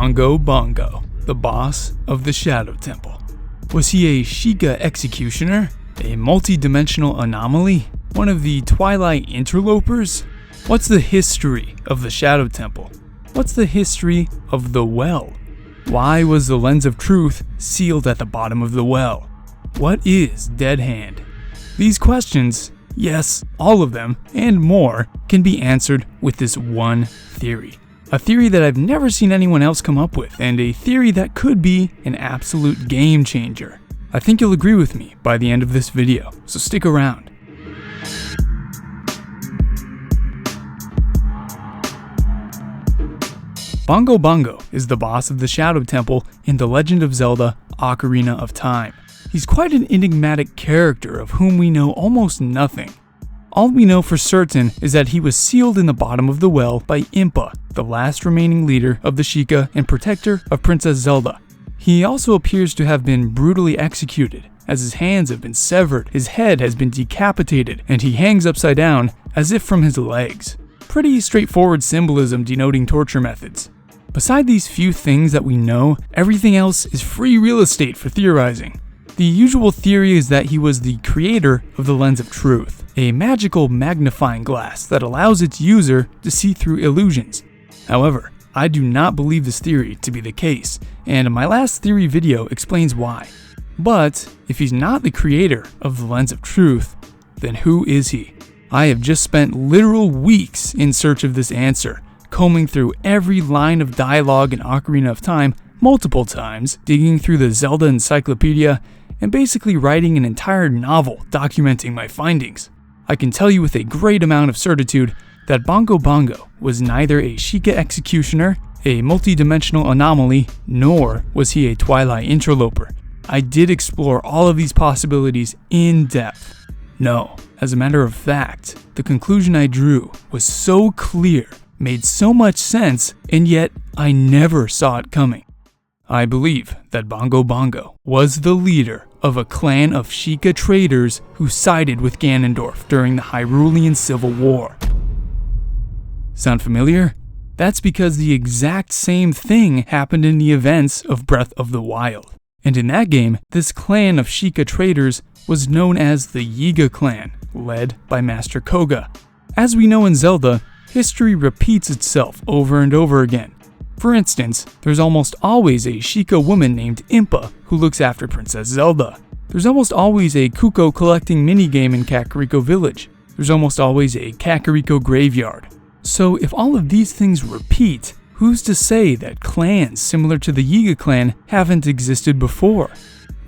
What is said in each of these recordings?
Bongo, the boss of the Shadow Temple. Was he a Sheikah executioner? A multi-dimensional anomaly? One of the Twilight interlopers? What's the history of the Shadow Temple? What's the history of the well? Why was the Lens of Truth sealed at the bottom of the well? What is Dead Hand? These questions, yes, all of them, and more, can be answered with this one theory. A theory that I've never seen anyone else come up with, and a theory that could be an absolute game changer. I think you'll agree with me by the end of this video, so stick around. Bongo is the boss of the Shadow Temple in The Legend of Zelda: Ocarina of Time. He's quite an enigmatic character of whom we know almost nothing. All we know for certain is that he was sealed in the bottom of the well by Impa, the last remaining leader of the Sheikah and protector of Princess Zelda. He also appears to have been brutally executed, as his hands have been severed, his head has been decapitated, and he hangs upside down as if from his legs. Pretty straightforward symbolism denoting torture methods. Beside these few things that we know, everything else is free real estate for theorizing. The usual theory is that he was the creator of the Lens of Truth, a magical magnifying glass that allows its user to see through illusions. However, I do not believe this theory to be the case, and my last theory video explains why. But if he's not the creator of the Lens of Truth, then who is he? I have just spent literal weeks in search of this answer, combing through every line of dialogue in Ocarina of Time multiple times, digging through the Zelda encyclopedia, and basically writing an entire novel documenting my findings. I can tell you with a great amount of certitude that Bongo was neither a Sheikah executioner, a multi-dimensional anomaly, nor was he a Twilight interloper. I did explore all of these possibilities in depth. No, as a matter of fact, the conclusion I drew was so clear, made so much sense, and yet I never saw it coming. I believe that Bongo was the leader of a clan of Sheikah traders who sided with Ganondorf during the Hyrulean Civil War. Sound familiar? That's because the exact same thing happened in the events of Breath of the Wild. And in that game, this clan of Sheikah traders was known as the Yiga clan, led by Master Koga. As we know in Zelda, history repeats itself over and over again. For instance, there's almost always a Sheikah woman named Impa who looks after Princess Zelda. There's almost always a Kuko collecting minigame in Kakariko Village. There's almost always a Kakariko graveyard. So if all of these things repeat, who's to say that clans similar to the Yiga clan haven't existed before?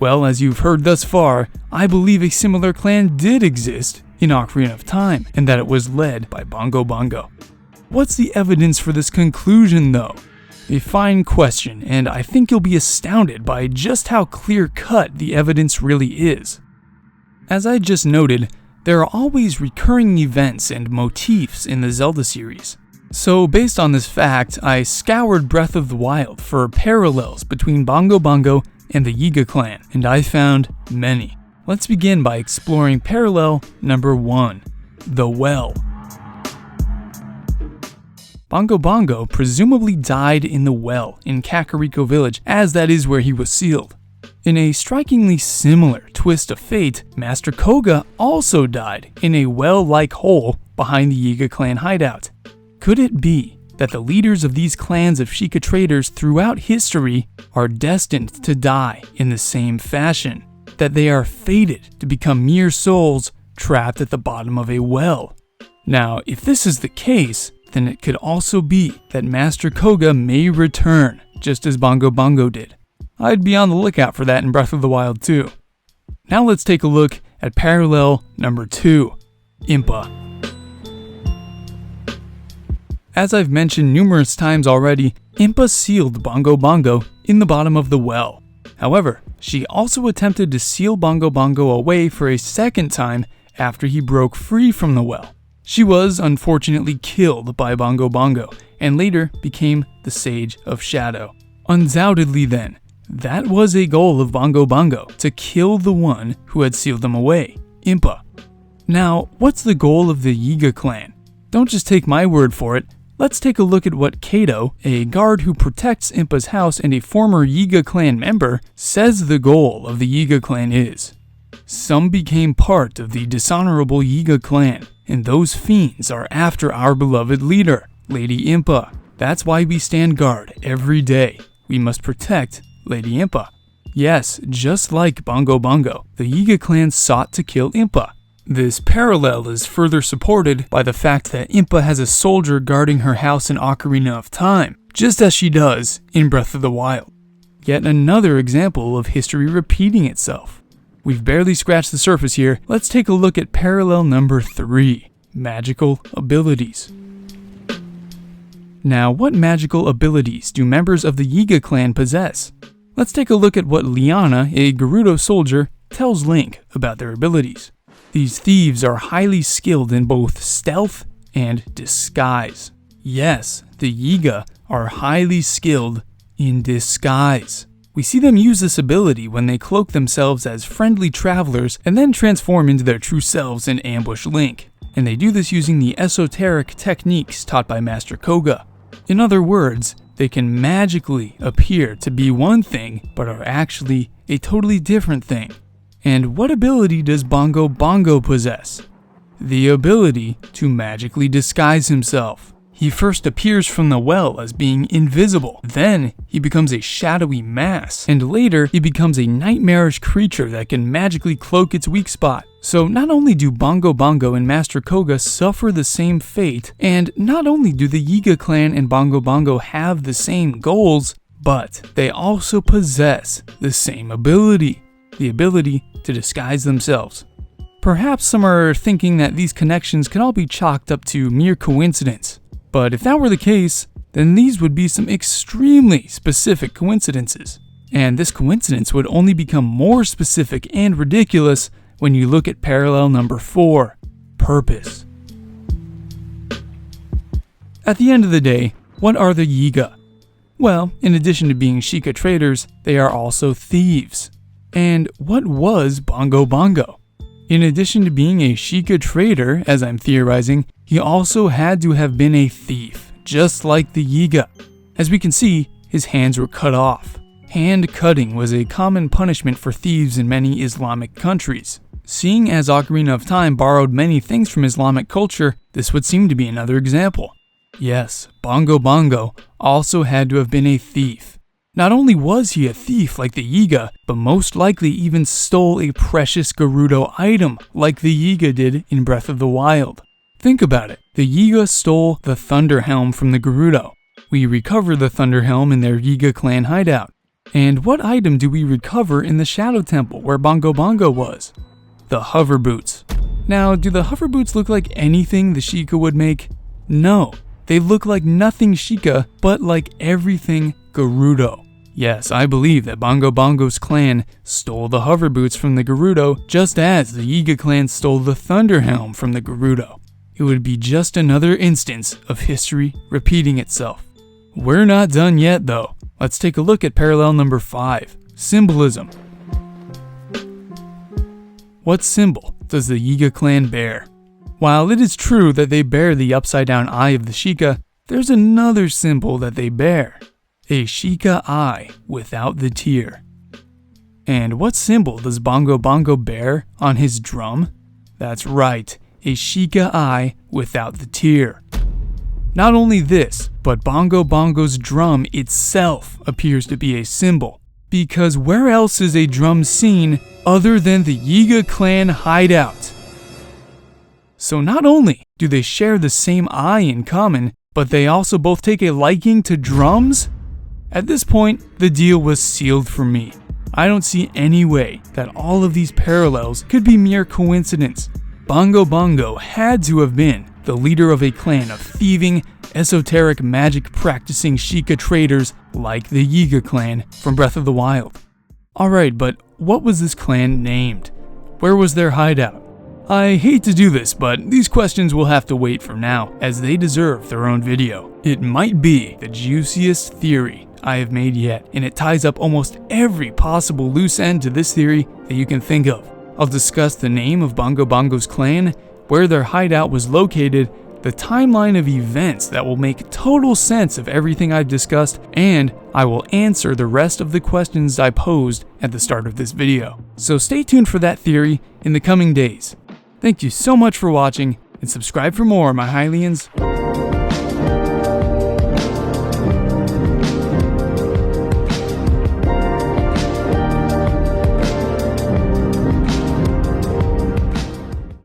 Well, as you've heard thus far, I believe a similar clan did exist in Ocarina of Time, and that it was led by Bongo. What's the evidence for this conclusion though? A fine question, and I think you'll be astounded by just how clear-cut the evidence really is. As I just noted, there are always recurring events and motifs in the Zelda series. So based on this fact, I scoured Breath of the Wild for parallels between Bongo and the Yiga clan, and I found many. Let's begin by exploring parallel number 1, the well. Bongo presumably died in the well in Kakariko Village, as that is where he was sealed. In a strikingly similar twist of fate, Master Koga also died in a well-like hole behind the Yiga clan hideout. Could it be that the leaders of these clans of Sheikah traders throughout history are destined to die in the same fashion? That they are fated to become mere souls trapped at the bottom of a well? Now, if this is the case, then it could also be that Master Koga may return, just as Bongo did. I'd be on the lookout for that in Breath of the Wild too. Now let's take a look at parallel number 2, Impa. As I've mentioned numerous times already, Impa sealed Bongo in the bottom of the well. However, she also attempted to seal Bongo away for a second time after he broke free from the well. She was unfortunately killed by Bongo and later became the Sage of Shadow. Undoubtedly then, that was a goal of Bongo, to kill the one who had sealed them away, Impa. Now, what's the goal of the Yiga clan? Don't just take my word for it, Let's take a look at what Kato, a guard who protects Impa's house and a former Yiga clan member, says the goal of the Yiga clan is. Some became part of the dishonorable Yiga clan, and those fiends are after our beloved leader, Lady Impa. That's why we stand guard every day. We must protect Lady Impa. Yes, just like Bongo, the Yiga clan sought to kill Impa. This parallel is further supported by the fact that Impa has a soldier guarding her house in Ocarina of Time, just as she does in Breath of the Wild. Yet another example of history repeating itself. We've barely scratched the surface here. Let's take a look at parallel number 3, magical abilities. Now, what magical abilities do members of the Yiga clan possess? Let's take a look at what Liana, a Gerudo soldier, tells Link about their abilities. These thieves are highly skilled in both stealth and disguise. Yes, the Yiga are highly skilled in disguise. We see them use this ability when they cloak themselves as friendly travelers and then transform into their true selves and ambush Link. And they do this using the esoteric techniques taught by Master Koga. In other words, they can magically appear to be one thing, but are actually a totally different thing. And what ability does Bongo possess? The ability to magically disguise himself. He first appears from the well as being invisible, then he becomes a shadowy mass, and later he becomes a nightmarish creature that can magically cloak its weak spot. So not only do Bongo and Master Koga suffer the same fate, and not only do the Yiga clan and Bongo have the same goals, but they also possess the same ability. The ability to disguise themselves. Perhaps some are thinking that these connections can all be chalked up to mere coincidence. But if that were the case, then these would be some extremely specific coincidences. And this coincidence would only become more specific and ridiculous when you look at parallel number 4, purpose. At the end of the day, what are the Yiga? Well, in addition to being Sheikah traders, they are also thieves. And what was Bongo? In addition to being a Sheikah trader, as I'm theorizing, he also had to have been a thief, just like the Yiga. As we can see, his hands were cut off. Hand cutting was a common punishment for thieves in many Islamic countries. Seeing as Ocarina of Time borrowed many things from Islamic culture, this would seem to be another example. Yes, Bongo also had to have been a thief. Not only was he a thief like the Yiga, but most likely even stole a precious Gerudo item like the Yiga did in Breath of the Wild. Think about it. The Yiga stole the Thunder Helm from the Gerudo. We recover the Thunder Helm in their Yiga clan hideout. And what item do we recover in the Shadow Temple where Bongo was? The hover boots. Now, do the hover boots look like anything the Sheikah would make? No. They look like nothing Sheikah, but like everything Gerudo. Yes, I believe that Bongo's clan stole the hover boots from the Gerudo, just as the Yiga clan stole the Thunder Helm from the Gerudo. It would be just another instance of history repeating itself. We're not done yet though. Let's take a look at parallel number 5, symbolism. What symbol does the Yiga clan bear? While it is true that they bear the upside down eye of the Sheikah, there's another symbol that they bear. A Sheikah eye without the tear. And what symbol does Bongo bear on his drum? That's right, a Sheikah eye without the tear. Not only this, but Bongo's drum itself appears to be a symbol. Because where else is a drum seen other than the Yiga clan hideout? So not only do they share the same eye in common, but they also both take a liking to drums? At this point, the deal was sealed for me. I don't see any way that all of these parallels could be mere coincidence. Bongo had to have been the leader of a clan of thieving, esoteric magic practicing Sheikah traders like the Yiga clan from Breath of the Wild. Alright, but what was this clan named? Where was their hideout? I hate to do this, but these questions will have to wait for now, as they deserve their own video. It might be the juiciest theory I have made yet, and it ties up almost every possible loose end to this theory that you can think of. I'll discuss the name of Bongo's clan, where their hideout was located, the timeline of events that will make total sense of everything I've discussed, and I will answer the rest of the questions I posed at the start of this video. So stay tuned for that theory in the coming days. Thank you so much for watching, and subscribe for more, my Hylians.